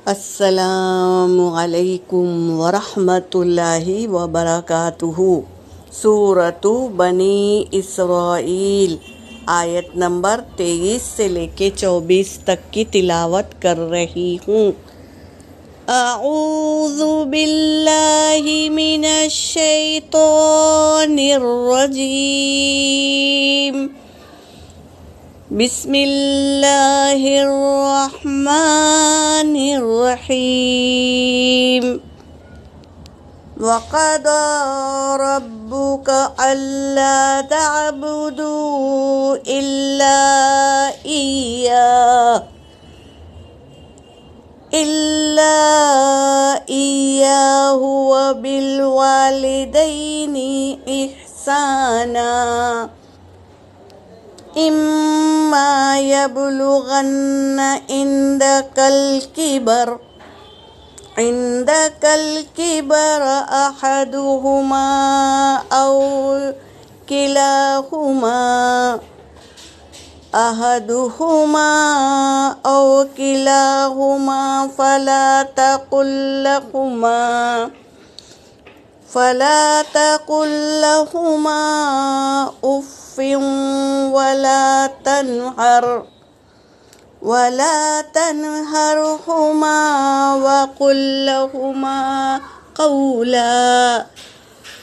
السلام علیکم ورحمۃ اللہ وبرکاتہ۔ سورۃ بنی اسرائیل آیت نمبر 23 سے لے کے 24 تک کی تلاوت کر رہی ہوں۔ اعوذ باللہ من الشیطان الرجیم، بسم اللہ الرحمن الرحیم۔ وَقَضَىٰ رَبُّكَ أَلَّا تَعْبُدُوا إِلَّا إِيَّاهُ وَبِالْوَالِدَيْنِ إِحْسَانًا إِمَّا يَبْلُغَنَّ عندك الكبر أحدهما أو كلاهما فلا تقل لهما أف ولا تنهرهما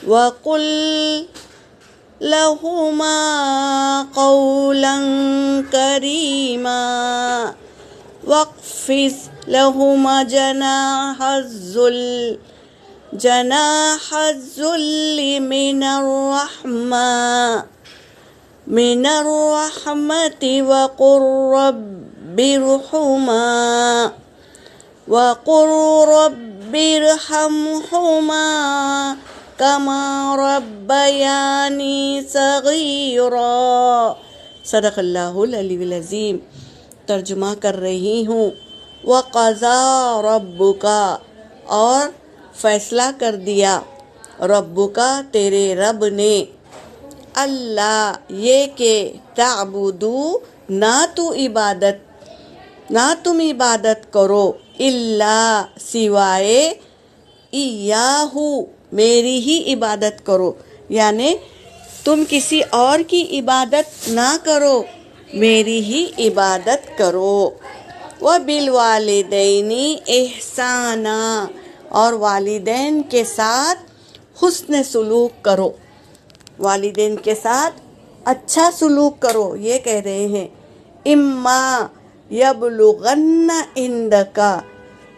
وقل لهما قولا كريما واخفض لهما جناح الذل من الرحمة وقل رب ارحمهما كما ربياني صغيرا۔ صدق اللہ العلی العظیم۔ ترجمہ کر رہی ہوں۔ وَقَضَىٰ رَبُّكَ، اور فیصلہ کر دیا، ربک تیرے رب نے، اللہ یہ کہ تعبدو نہ تم عبادت کرو، الا سوائے، ایاہ میری ہی عبادت کرو، یعنی تم کسی اور کی عبادت نہ کرو، میری ہی عبادت کرو۔ وَبِالْوَالِدَيْنِ إِحْسَانًا، اور والدین کے ساتھ حسن سلوک کرو، والدین کے ساتھ اچھا سلوک کرو، یہ کہہ رہے ہیں۔ اما یبلغن عندک،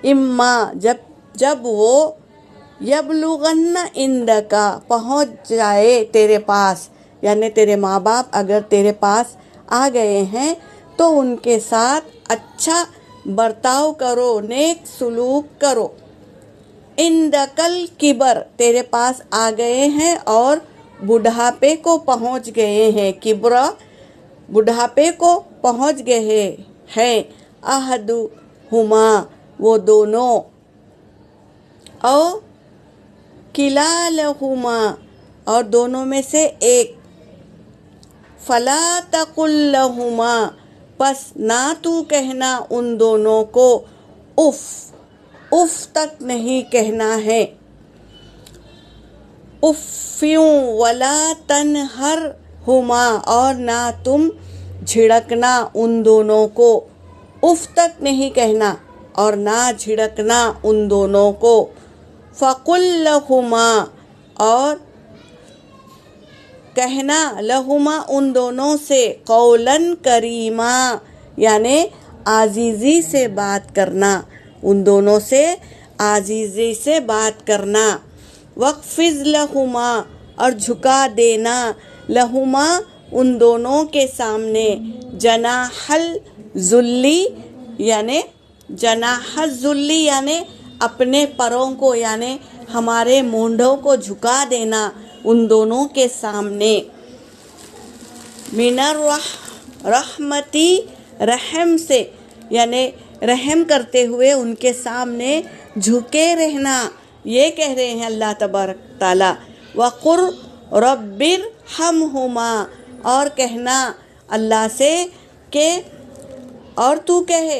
اما جب وہ یبلغن عندک پہنچ جائے تیرے پاس، یعنی تیرے ماں باپ اگر تیرے پاس آ گئے ہیں تو ان کے ساتھ اچھا برتاؤ کرو، نیک سلوک کرو۔ عندک الکبر، تیرے پاس آ گئے ہیں اور بڑھاپے کو پہنچ گئے ہیں، کبر بڑھاپے کو پہنچ گئے ہیں، احدہما وہ دونوں، او کلاہما اور دونوں میں سے ایک، فلا تقل لہما پس نہ تو کہنا ان دونوں کو، اف تک نہیں کہنا ہے، افیوں ولا تنہرہما اور نہ تم جھڑکنا ان دونوں کو، اف تک نہیں کہنا اور نہ جھڑکنا ان دونوں کو، فقل لہما اور کہنا، لہما ان دونوں سے، قولا کریما یعنی عاجزی سے بات کرنا، ان دونوں سے عاجزی سے بات کرنا۔ واخفض لہما اور جھکا دینا، لہما ان دونوں کے سامنے، جناح الذلی یعنی اپنے پروں کو، یعنی ہمارے مونڈھوں کو جھکا دینا ان دونوں کے سامنے، من الرحمتی رحم سے، یعنی رحم کرتے ہوئے ان کے سامنے جھکے رہنا، یہ کہہ رہے ہیں اللہ تبارک تعالیٰ۔ وَقُلْ رَبِّ ارْحَمْهُمَا اور کہنا اللہ سے کہ اور تو کہے